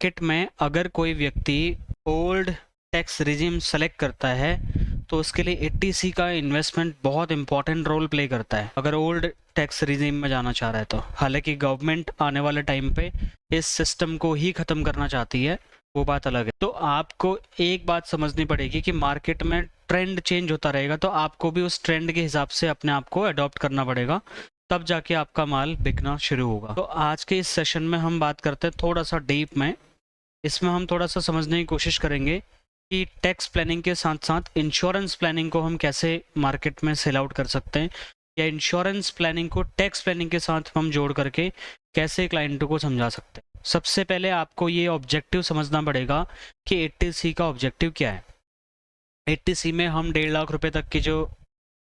Market में अगर कोई व्यक्ति ओल्ड टैक्स रिजिम सेलेक्ट करता है तो उसके लिए 80C का इन्वेस्टमेंट बहुत इंपॉर्टेंट रोल प्ले करता है, अगर ओल्ड टैक्स रिजिम में जाना चाह रहा है तो। हालांकि गवर्नमेंट आने वाले टाइम पे इस सिस्टम को ही ख़त्म करना चाहती है, वो बात अलग है। तो आपको एक बात समझनी पड़ेगी कि मार्केट में ट्रेंड चेंज होता रहेगा, तो आपको भी उस ट्रेंड के हिसाब से अपने आप को अडॉप्ट करना पड़ेगा, तब जाके आपका माल बिकना शुरू होगा। तो आज के इस सेशन में हम बात करते हैं थोड़ा सा डीप में। इसमें हम थोड़ा सा समझने की कोशिश करेंगे कि टैक्स प्लानिंग के साथ साथ इंश्योरेंस प्लानिंग को हम कैसे मार्केट में सेल आउट कर सकते हैं, या इंश्योरेंस प्लानिंग को टैक्स प्लानिंग के साथ हम जोड़ करके कैसे क्लाइंटों को समझा सकते हैं। सबसे पहले आपको ये ऑब्जेक्टिव समझना पड़ेगा कि 80C का ऑब्जेक्टिव क्या है। 80C में हम 1.5 लाख रुपए तक की जो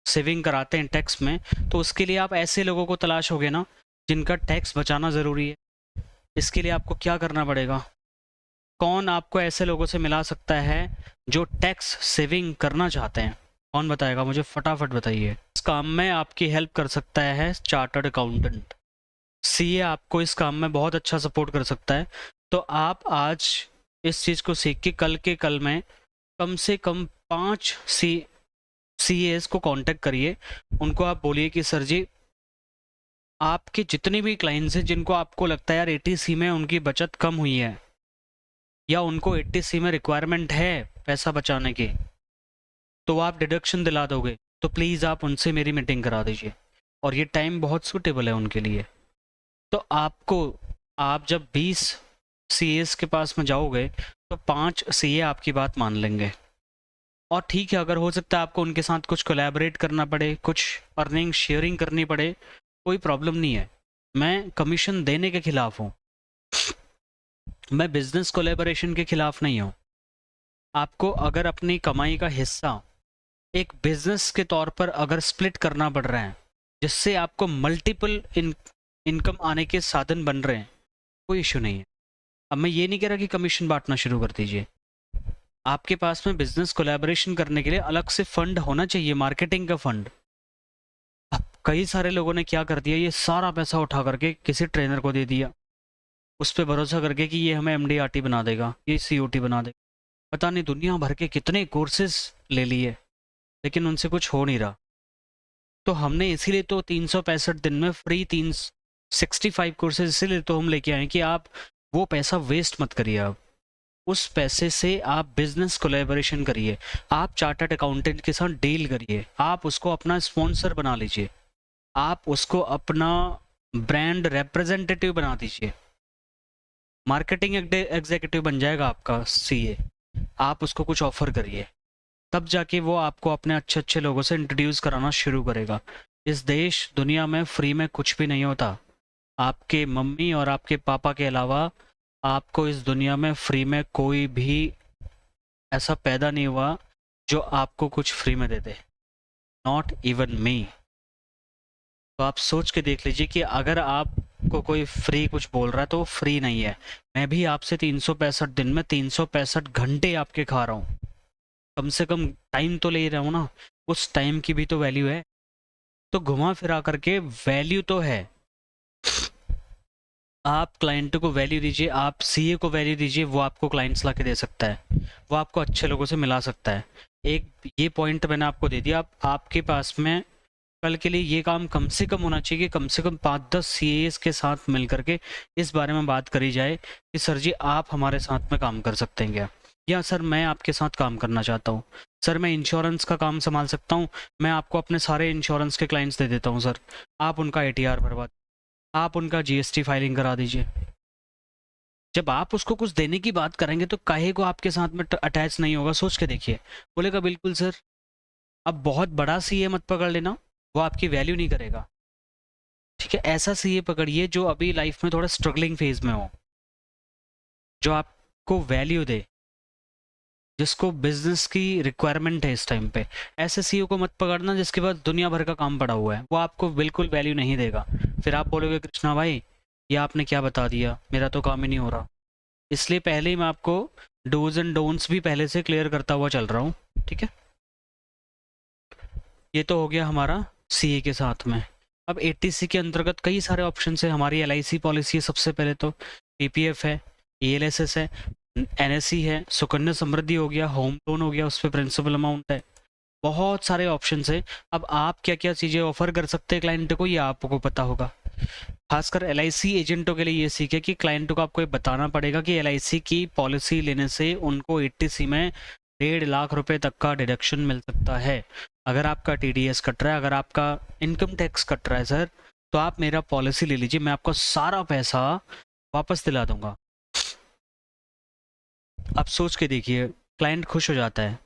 सेविंग कराते हैं टैक्स में, तो उसके लिए आप ऐसे लोगों को तलाशोगे ना जिनका टैक्स बचाना ज़रूरी है। इसके लिए आपको क्या करना पड़ेगा, कौन आपको ऐसे लोगों से मिला सकता है जो टैक्स सेविंग करना चाहते हैं, कौन बताएगा मुझे, फटाफट बताइए। इस काम में आपकी हेल्प कर सकता है चार्टर्ड अकाउंटेंट। सीए आपको इस काम में बहुत अच्छा सपोर्ट कर सकता है। तो आप आज इस चीज़ को सीख के कल में कम से कम 5 CAs को कांटेक्ट करिए। उनको आप बोलिए कि सर जी, आपके जितने भी क्लाइंट्स हैं जिनको आपको लगता है यार 80C में उनकी बचत कम हुई है, या उनको 80C में रिक्वायरमेंट है पैसा बचाने की, तो आप डिडक्शन दिला दोगे, तो प्लीज़ आप उनसे मेरी मीटिंग करा दीजिए, और ये टाइम बहुत सूटेबल है उनके लिए। तो आप जब 20 CAs के पास में जाओगे तो 5 CA आपकी बात मान लेंगे। और ठीक है, अगर हो सकता है आपको उनके साथ कुछ कोलैबोरेट करना पड़े, कुछ अर्निंग शेयरिंग करनी पड़े, कोई प्रॉब्लम नहीं है। मैं कमीशन देने के खिलाफ हूँ, मैं बिजनेस कोलैबोरेशन के खिलाफ नहीं हूँ। आपको अगर अपनी कमाई का हिस्सा एक बिजनेस के तौर पर अगर स्प्लिट करना पड़ रहा है, जिससे आपको मल्टीपल इनकम आने के साधन बन रहे हैं, कोई इशू नहीं है। अब मैं ये नहीं कह रहा कि कमीशन बांटना शुरू कर दीजिए। आपके पास में बिजनेस कोलैबोरेशन करने के लिए अलग से फंड होना चाहिए, मार्केटिंग का फंड। अब कई सारे लोगों ने क्या कर दिया, ये सारा पैसा उठा करके किसी ट्रेनर को दे दिया, उस पर भरोसा करके कि ये हमें MDRT बना देगा, ये COT बना देगा। पता नहीं दुनिया भर के कितने कोर्सेज ले लिए, लेकिन उनसे कुछ हो नहीं रहा। तो हमने इसीलिए तो 365 दिन में फ्री 365 कोर्सेज इसीलिए तो हम लेके आए कि आप वो पैसा वेस्ट मत करिए। आप उस पैसे से आप बिजनेस कोलैबोरेशन करिए, आप चार्टर्ड अकाउंटेंट के साथ डील करिए, आप उसको अपना स्पॉन्सर बना लीजिए, आप उसको अपना ब्रांड रिप्रेजेंटेटिव बना दीजिए। मार्केटिंग एग्जीक्यूटिव बन जाएगा आपका CA। आप उसको कुछ ऑफर करिए, तब जाके वो आपको अपने अच्छे अच्छे लोगों से इंट्रोड्यूस कराना शुरू करेगा। इस देश दुनिया में फ्री में कुछ भी नहीं होता। आपके मम्मी और आपके पापा के अलावा आपको इस दुनिया में फ्री में कोई भी ऐसा पैदा नहीं हुआ जो आपको कुछ फ्री में दे दे, नॉट इवन मी। तो आप सोच के देख लीजिए कि अगर आपको कोई फ्री कुछ बोल रहा है तो वो फ्री नहीं है। मैं भी आपसे 365 दिन में 365 घंटे आपके खा रहा हूँ, कम से कम टाइम तो ले रहा हूँ ना, उस टाइम की भी तो वैल्यू है। तो घुमा फिरा करके वैल्यू तो है। आप क्लाइंट को वैल्यू दीजिए, आप CA को वैल्यू दीजिए, वो आपको क्लाइंट्स ला के दे सकता है, वो आपको अच्छे लोगों से मिला सकता है। एक ये पॉइंट मैंने आपको दे दिया। आपके पास में कल के लिए ये काम कम से कम होना चाहिए कि कम से कम 5-10 CAs के साथ मिल करके इस बारे में बात करी जाए कि सर जी आप हमारे साथ में काम कर सकते हैं क्या, या सर मैं आपके साथ काम करना चाहता हूँ, सर मैं इंश्योरेंस का काम संभाल सकता हूँ, मैं आपको अपने सारे इंश्योरेंस के क्लाइंट्स दे देता हूँ, सर आप उनका ATR भरवा, आप उनका GST फाइलिंग करा दीजिए। जब आप उसको कुछ देने की बात करेंगे तो काहे को आपके साथ में अटैच नहीं होगा, सोच के देखिए। बोलेगा बिल्कुल सर। अब बहुत बड़ा CA मत पकड़ लेना, वो आपकी वैल्यू नहीं करेगा। ठीक है, ऐसा CA पकड़िए जो अभी लाइफ में थोड़ा स्ट्रगलिंग फेज में हो, जो आपको वैल्यू दे, जिसको बिजनेस की रिक्वायरमेंट है इस टाइम पे। ऐसे CEO को मत पकड़ना जिसके पास दुनिया भर का काम पड़ा हुआ है, वो आपको बिल्कुल वैल्यू नहीं देगा। फिर आप बोलोगे कृष्णा भाई ये आपने क्या बता दिया, मेरा तो काम ही नहीं हो रहा। इसलिए पहले ही मैं आपको डूज एंड डोंट्स भी पहले से क्लियर करता हुआ चल रहा हूँ। ठीक है, ये तो हो गया हमारा CA के साथ में। अब 80C के अंतर्गत कई सारे ऑप्शन है। हमारी LIC पॉलिसी है, सबसे पहले तो PPF है, ELSS है, NSE है, सुकन्या समृद्धि हो गया, होम लोन हो गया, उस पर प्रिंसिपल अमाउंट है, बहुत सारे ऑप्शन है। अब आप क्या क्या चीज़ें ऑफर कर सकते हैं क्लाइंट को, ये आपको पता होगा। खासकर LIC एजेंटों के लिए ये सीखे कि क्लाइंट को आपको ये बताना पड़ेगा कि LIC की पॉलिसी लेने से उनको 80C में 1.5 लाख रुपए तक का डिडक्शन मिल सकता है। अगर आपका TDS कट रहा है, अगर आपका इनकम टैक्स कट रहा है सर, तो आप मेरा पॉलिसी ले लीजिए, मैं आपको सारा पैसा वापस दिला दूंगा। आप सोच के देखिए, क्लाइंट खुश हो जाता है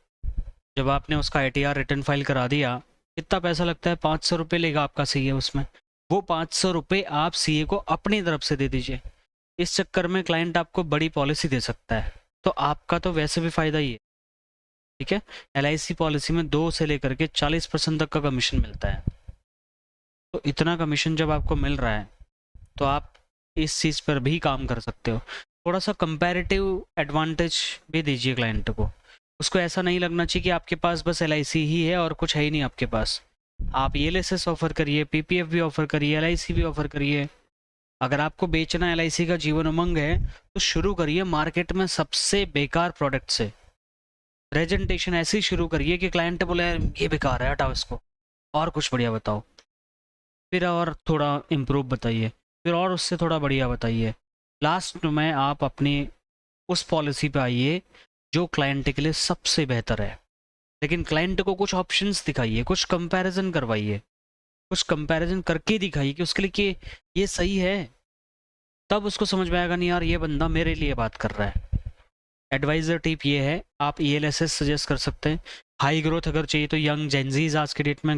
जब आपने उसका ITR रिटर्न फाइल करा दिया। कितना पैसा लगता है? 500 रुपये लेगा आपका CA उसमें। वो 500 रुपये आप CA को अपनी तरफ से दे दीजिए। इस चक्कर में क्लाइंट आपको बड़ी पॉलिसी दे सकता है, तो आपका तो वैसे भी फ़ायदा ही है। ठीक है, LIC पॉलिसी में 2 से लेकर के 40% तक का कमीशन मिलता है। तो इतना कमीशन जब आपको मिल रहा है तो आप इस चीज़ पर भी काम कर सकते हो। थोड़ा सा कंपैरेटिव एडवांटेज भी दीजिए क्लाइंट को। उसको ऐसा नहीं लगना चाहिए कि आपके पास बस LIC ही है और कुछ है ही नहीं आपके पास। आप ELSS ऑफर करिए, PPF भी ऑफर करिए, LIC भी ऑफर करिए। अगर आपको बेचना LIC का जीवन उमंग है तो शुरू करिए मार्केट में सबसे बेकार प्रोडक्ट से। प्रेजेंटेशन ऐसे ही शुरू करिए कि क्लाइंट बोले ये बेकार है, हटाओ इसको, और कुछ बढ़िया बताओ। फिर और थोड़ा इम्प्रूव बताइए, फिर और उससे थोड़ा बढ़िया बताइए। लास्ट में आप अपनी उस पॉलिसी पे आइए जो क्लाइंट के लिए सबसे बेहतर है। लेकिन क्लाइंट को कुछ ऑप्शंस दिखाइए, कुछ कंपैरिजन करवाइए, कुछ कंपैरिजन करके दिखाइए कि उसके लिए कि ये सही है। तब उसको समझ में आएगा, नहीं यार ये बंदा मेरे लिए बात कर रहा है। एडवाइज़र टिप ये है, आप ELSS सजेस्ट कर सकते हैं। हाई ग्रोथ अगर चाहिए तो यंग जेनजीज आज के डेट में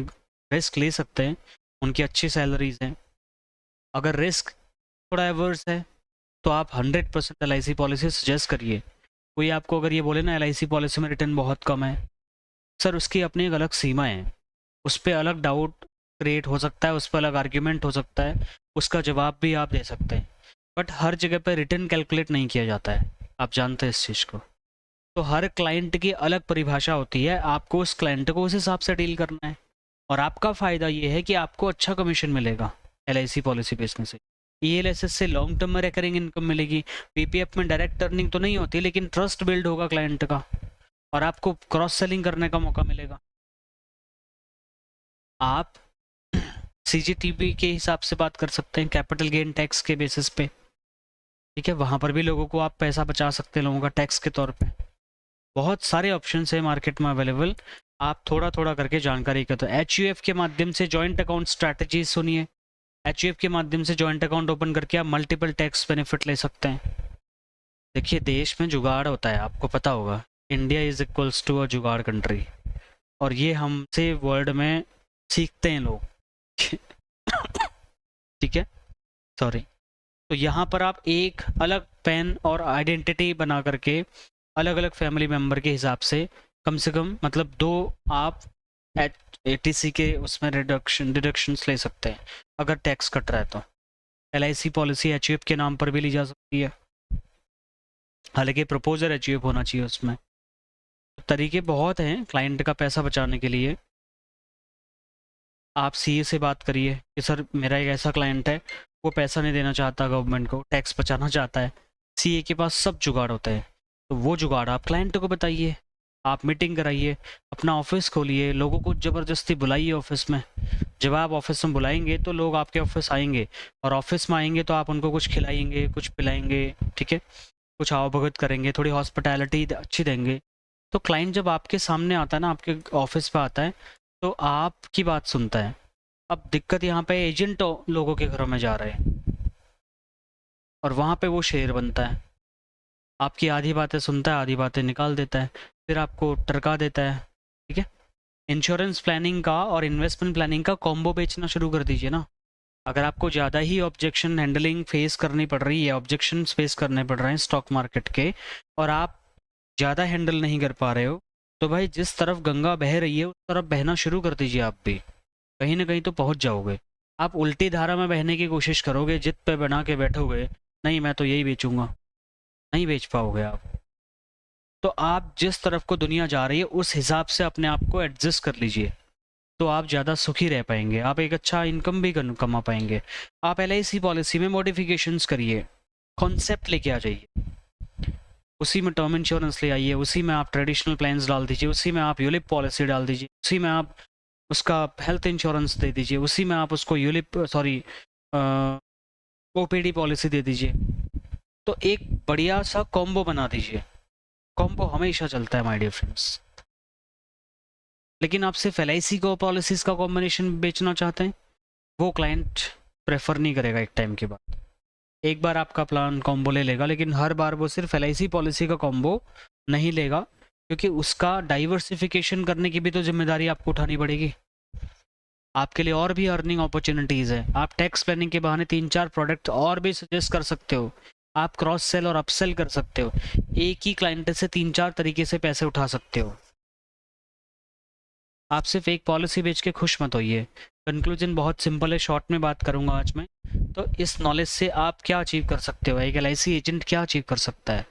रिस्क ले सकते हैं, उनकी अच्छी सैलरीज हैं। अगर रिस्क थोड़ा एवर्स है तो आप 100% LIC पॉलिसी सजेस्ट करिए। कोई आपको अगर ये बोले ना LIC पॉलिसी में रिटर्न बहुत कम है, सर उसकी अपनी एक अलग सीमा है, उस पर अलग डाउट क्रिएट हो सकता है, उस पर अलग आर्ग्यूमेंट हो सकता है, उसका जवाब भी आप दे सकते हैं। बट हर जगह पर रिटर्न कैलकुलेट नहीं किया जाता है, आप जानते हैं इस चीज़ को। तो हर क्लाइंट की अलग परिभाषा होती है, आपको उस क्लाइंट को उस हिसाब से डील करना है। और आपका फ़ायदा ये है कि आपको अच्छा कमीशन मिलेगा LIC पॉलिसी बेचने से। ELSS से लॉन्ग टर्म में रिकरिंग इनकम मिलेगी। PPF में डायरेक्ट अर्निंग तो नहीं होती, लेकिन ट्रस्ट बिल्ड होगा क्लाइंट का और आपको क्रॉस सेलिंग करने का मौका मिलेगा। आप CGTB के हिसाब से बात कर सकते हैं, कैपिटल गेन टैक्स के बेसिस पे। ठीक है, वहाँ पर भी लोगों को आप पैसा बचा सकते हैं, लोगों का टैक्स के तौर पे। बहुत सारे ऑप्शन है मार्केट में अवेलेबल, आप थोड़ा थोड़ा करके जानकारी करते हो। HUF के माध्यम से जॉइंट अकाउंट स्ट्रैटेजी सुनिए। HUF के माध्यम से जॉइंट अकाउंट ओपन करके आप मल्टीपल टैक्स बेनिफिट ले सकते हैं। देखिए, देश में जुगाड़ होता है, आपको पता होगा। India is equals to a jugaad country, और ये हमसे वर्ल्ड में सीखते हैं लोग। ठीक है, सॉरी। तो यहाँ पर आप एक अलग पैन और आइडेंटिटी बना करके अलग अलग फैमिली मेम्बर के हिसाब से कम मतलब 2 आप ATC के उसमें डिडक्शंस ले सकते हैं अगर टैक्स कट रहा है तो। LIC पॉलिसी HUF के नाम पर भी ली जा सकती है, हालांकि प्रपोजर HUF होना चाहिए उसमें। तरीके बहुत हैं क्लाइंट का पैसा बचाने के लिए। आप CA से बात करिए कि सर मेरा एक ऐसा क्लाइंट है, वो पैसा नहीं देना चाहता गवर्नमेंट को, टैक्स बचाना चाहता है। CA के पास सब जुगाड़ होता है, तो वो जुगाड़ आप क्लाइंट को बताइए। आप मीटिंग कराइए, अपना ऑफिस खोलिए, लोगों को ज़बरदस्ती बुलाइए ऑफिस में। जब आप ऑफिस में बुलाएंगे तो लोग आपके ऑफिस आएंगे, और ऑफिस में आएंगे तो आप उनको कुछ खिलाएंगे, कुछ पिलाएंगे, ठीक है, कुछ आवभगत करेंगे, थोड़ी हॉस्पिटैलिटी अच्छी देंगे। तो क्लाइंट जब आपके सामने आता है ना, आपके ऑफिस पे आता है, तो आपकी बात सुनता है। अब दिक्कत यहाँ पे एजेंट लोगों के घरों में जा रहे हैं और वहाँ पे वो शेर बनता है, आपकी आधी बातें सुनता है, आधी बातें निकाल देता है, फिर आपको टरका देता है। ठीक है, इंश्योरेंस प्लानिंग का और इन्वेस्टमेंट प्लानिंग का कॉम्बो बेचना शुरू कर दीजिए ना। अगर आपको ज़्यादा ही ऑब्जेक्शन हैंडलिंग फेस करनी पड़ रही है, ऑब्जेक्शन फेस करने पड़ रहे हैं स्टॉक मार्केट के, और आप ज़्यादा हैंडल नहीं कर पा रहे हो, तो भाई जिस तरफ गंगा बह रही है उस तरफ बहना शुरू कर दीजिए। आप भी कहीं ना कहीं तो पहुंच जाओगे। आप उल्टी धारा में बहने की कोशिश करोगे, जिद पे बना के बैठोगे, नहीं मैं तो यही बेचूंगा, नहीं बेच पाओगे आप। तो आप जिस तरफ को दुनिया जा रही है उस हिसाब से अपने आप को एडजस्ट कर लीजिए, तो आप ज़्यादा सुखी रह पाएंगे, आप एक अच्छा इनकम भी कमा पाएंगे। आप LIC पॉलिसी में मॉडिफिकेशंस करिए, कॉन्सेप्ट लेके आ जाइए। उसी में टर्म इंश्योरेंस ले आइए, उसी में आप ट्रेडिशनल प्लान्स डाल दीजिए, उसी में आप यूलिप पॉलिसी डाल दीजिए, उसी में आप उसका हेल्थ इंश्योरेंस दे दीजिए, उसी में आप उसको ओपीडी पॉलिसी दे दीजिए। तो एक बढ़िया सा कॉम्बो बना दीजिए। कॉम्बो हमेशा चलता है माय डियर फ्रेंड्स। लेकिन आप सिर्फ LIC को पॉलिसीज का कॉम्बिनेशन बेचना चाहते हैं, वो क्लाइंट प्रेफर नहीं करेगा एक टाइम के बाद। एक बार आपका प्लान कॉम्बो ले लेगा, लेकिन हर बार वो सिर्फ LIC पॉलिसी का कॉम्बो नहीं लेगा, क्योंकि उसका डाइवर्सिफिकेशन करने की भी तो जिम्मेदारी आपको उठानी पड़ेगी। आपके लिए और भी अर्निंग अपॉर्चुनिटीज़ है। आप टैक्स प्लानिंग के बहाने 3-4 प्रोडक्ट और भी सजेस्ट कर सकते हो। आप क्रॉस सेल और अपसेल कर सकते हो। एक ही क्लाइंट से 3-4 तरीके से पैसे उठा सकते हो। आप सिर्फ एक पॉलिसी बेच के खुश मत होइए। कंक्लूजन बहुत सिंपल है, शॉर्ट में बात करूंगा आज मैं। तो इस नॉलेज से आप क्या अचीव कर सकते हो, एक LIC एजेंट क्या अचीव कर सकता है।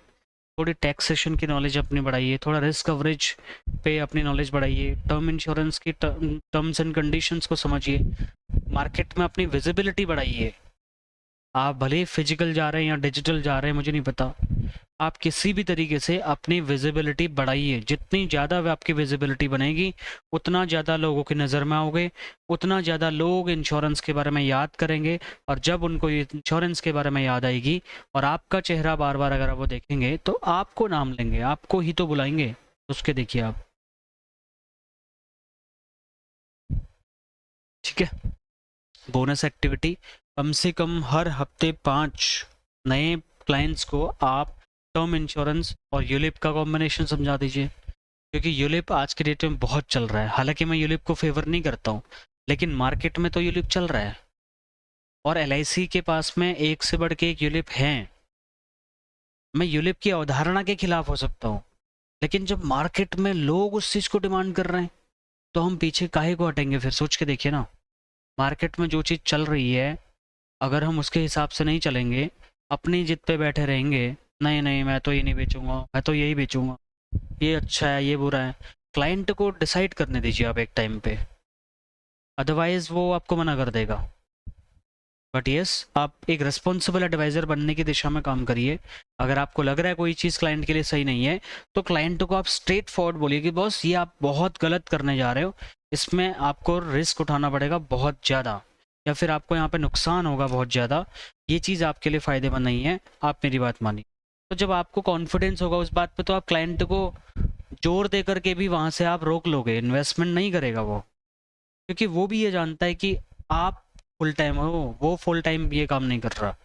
थोड़ी टैक्सेशन की नॉलेज अपनी बढ़ाइए, थोड़ा रिस्क कवरेज पे अपनी नॉलेज बढ़ाइए, टर्म इंश्योरेंस की टर्म्स एंड कंडीशंस को समझिए, मार्केट में अपनी विजिबिलिटी बढ़ाइए। आप भले फिजिकल जा रहे हैं या डिजिटल जा रहे हैं मुझे नहीं पता, आप किसी भी तरीके से अपनी विजिबिलिटी बढ़ाइए। जितनी ज़्यादा आपकी विजिबिलिटी बनेगी, उतना ज़्यादा लोगों की नज़र में आओगे, उतना ज़्यादा लोग इंश्योरेंस के बारे में याद करेंगे। और जब उनको इंश्योरेंस के बारे में याद आएगी और आपका चेहरा बार बार अगर वो देखेंगे, तो आपको नाम लेंगे, आपको ही तो बुलाएंगे। उसके देखिए आप, ठीक है। बोनस एक्टिविटी, कम से कम हर हफ्ते 5 नए क्लाइंट्स को आप टर्म इंश्योरेंस और यूलिप का कॉम्बिनेशन समझा दीजिए, क्योंकि यूलिप आज के डेट में बहुत चल रहा है। हालांकि मैं यूलिप को फेवर नहीं करता हूँ, लेकिन मार्केट में तो यूलिप चल रहा है और LIC के पास में एक से बढ़ के एक यूलिप हैं। मैं यूलिप की अवधारणा के खिलाफ हो सकता हूँ, लेकिन जब मार्केट में लोग उस चीज़ को डिमांड कर रहे हैं, तो हम पीछे काहे को हटेंगे। फिर सोच के देखिए ना, मार्केट में जो चीज़ चल रही है, अगर हम उसके हिसाब से नहीं चलेंगे, अपनी जिद पे बैठे रहेंगे, नहीं नहीं मैं तो ये नहीं बेचूंगा, मैं तो यही बेचूंगा, ये अच्छा है ये बुरा है, क्लाइंट को डिसाइड करने दीजिए आप एक टाइम पे, अदरवाइज वो आपको मना कर देगा। बट यस, आप एक रिस्पॉन्सिबल एडवाइज़र बनने की दिशा में काम करिए। अगर आपको लग रहा है कोई चीज़ क्लाइंट के लिए सही नहीं है, तो क्लाइंट को आप स्ट्रेट फॉरवर्ड बोलिए कि बॉस ये आप बहुत गलत करने जा रहे हो, इसमें आपको रिस्क उठाना पड़ेगा बहुत ज़्यादा, या फिर आपको यहाँ पे नुकसान होगा बहुत ज़्यादा, ये चीज़ आपके लिए फ़ायदेमंद नहीं है, आप मेरी बात मानिए। तो जब आपको कॉन्फिडेंस होगा उस बात पे, तो आप क्लाइंट को जोर दे करके भी वहाँ से आप रोक लोगे, इन्वेस्टमेंट नहीं करेगा वो, क्योंकि वो भी ये जानता है कि आप फुल टाइम हो, वो फुल टाइम ये काम नहीं कर रहा।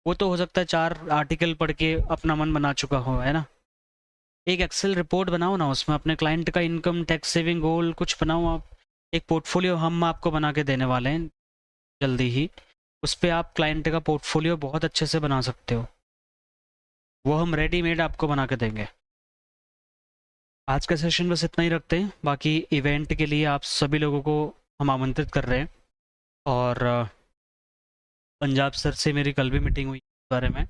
वो तो हो सकता है 4 आर्टिकल पढ़ के अपना मन बना चुका हो, है ना। एक एक्सेल रिपोर्ट बनाओ ना, उसमें अपने क्लाइंट का इनकम टैक्स सेविंग गोल कुछ बनाओ आप। एक पोर्टफोलियो हम आपको बना के देने वाले हैं जल्दी ही, उस पर आप क्लाइंट का पोर्टफोलियो बहुत अच्छे से बना सकते हो, वो हम रेडीमेड आपको बना के देंगे। आज का सेशन बस इतना ही रखते हैं, बाकी इवेंट के लिए आप सभी लोगों को हम आमंत्रित कर रहे हैं। और पंजाब सर से मेरी कल भी मीटिंग हुई इस बारे में,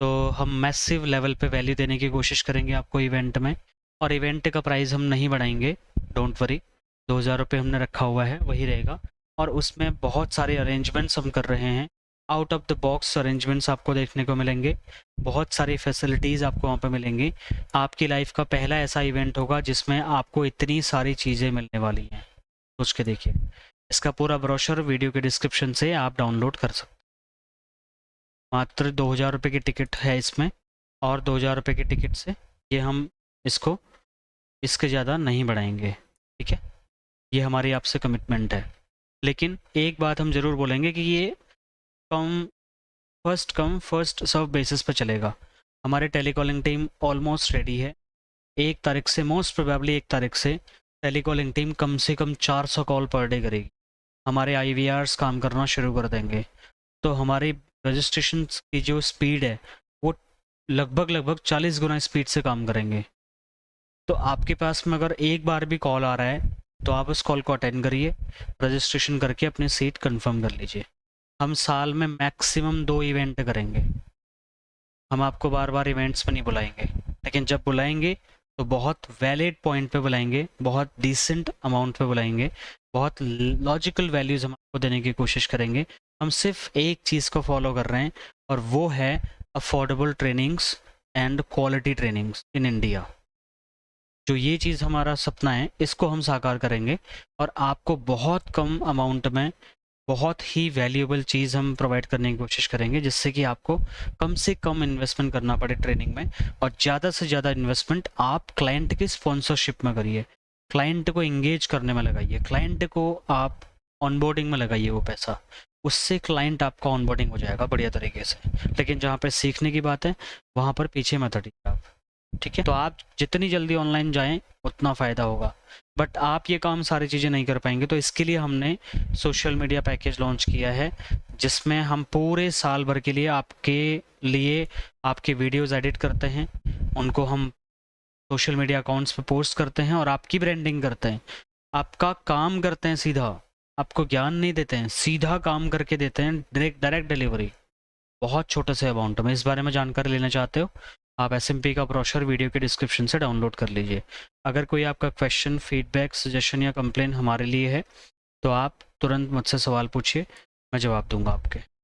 तो हम मैसिव लेवल पे वैल्यू देने की कोशिश करेंगे आपको इवेंट में। और इवेंट का प्राइस हम नहीं बढ़ाएंगे, डोंट वरी, 2000 रुपये हमने रखा हुआ है, वही रहेगा। और उसमें बहुत सारे अरेंजमेंट्स हम कर रहे हैं, out of the box arrangements आपको देखने को मिलेंगे, बहुत सारी फैसिलिटीज़ आपको वहाँ पे मिलेंगी। आपकी लाइफ का पहला ऐसा इवेंट होगा जिसमें आपको इतनी सारी चीज़ें मिलने वाली हैं, सोच के देखिए। इसका पूरा ब्रोशर वीडियो के डिस्क्रिप्शन से आप डाउनलोड कर सकते हैं। मात्र 2000 रुपये की टिकट है इसमें, और 2000 रुपये की टिकट से ये हम इसको इसके ज़्यादा नहीं बढ़ाएंगे, ठीक है। ये हमारी आपसे कमिटमेंट है। लेकिन एक बात हम ज़रूर बोलेंगे कि ये कम फर्स्ट सर्व बेसिस पर चलेगा। हमारी टेलीकॉलिंग टीम ऑलमोस्ट रेडी है। 1 तारीख से, मोस्ट प्रोबेबली 1 तारीख से टेलीकॉलिंग टीम कम से कम 400 कॉल पर डे करेगी। हमारे IVRs काम करना शुरू कर देंगे। तो हमारी रजिस्ट्रेशन की जो स्पीड है, वो लगभग 40 गुना स्पीड से काम करेंगे। तो आपके पास में अगर एक बार भी कॉल आ रहा है, तो आप उस कॉल को अटेंड करिए, रजिस्ट्रेशन करके अपनी सीट कंफर्म कर लीजिए। हम साल में मैक्सिमम 2 इवेंट करेंगे। हम आपको बार बार इवेंट्स में नहीं बुलाएंगे, लेकिन जब बुलाएंगे तो बहुत वैलिड पॉइंट पे बुलाएंगे, बहुत डिसेंट अमाउंट पे बुलाएंगे, बहुत लॉजिकल वैल्यूज़ हम आपको देने की कोशिश करेंगे। हम सिर्फ एक चीज़ को फॉलो कर रहे हैं, और वो है affordable trainings and quality trainings in India. जो ये चीज़ हमारा सपना है, इसको हम साकार करेंगे और आपको बहुत कम अमाउंट में बहुत ही वैल्यूएबल चीज़ हम प्रोवाइड करने की कोशिश करेंगे, जिससे कि आपको कम से कम इन्वेस्टमेंट करना पड़े ट्रेनिंग में, और ज़्यादा से ज़्यादा इन्वेस्टमेंट आप क्लाइंट की स्पॉन्सरशिप में करिए, क्लाइंट को इंगेज करने में लगाइए, क्लाइंट को आप ऑनबोर्डिंग में लगाइए वो पैसा, उससे क्लाइंट आपका ऑनबोर्डिंग हो जाएगा बढ़िया तरीके से। लेकिन जहाँ पे सीखने की बात है वहाँ पर पीछे मत हटिए आप, ठीक है। तो आप जितनी जल्दी ऑनलाइन जाएं उतना फ़ायदा होगा, बट आप ये काम सारी चीज़ें नहीं कर पाएंगे। तो इसके लिए हमने सोशल मीडिया पैकेज लॉन्च किया है, जिसमें हम पूरे साल भर के लिए आपके वीडियोस एडिट करते हैं, उनको हम सोशल मीडिया अकाउंट्स पे पोस्ट करते हैं और आपकी ब्रांडिंग करते हैं, आपका काम करते हैं सीधा, आपको ज्ञान नहीं देते हैं, सीधा काम करके देते हैं, डायरेक्ट डिलीवरी, बहुत छोटे से अमाउंट में। इस बारे में जानकारी लेना चाहते हो, आप SMP का ब्रोशर वीडियो के डिस्क्रिप्शन से डाउनलोड कर लीजिए। अगर कोई आपका क्वेश्चन, फीडबैक, सजेशन या कंप्लेन हमारे लिए है तो आप तुरंत मुझसे सवाल पूछिए, मैं जवाब दूंगा आपके।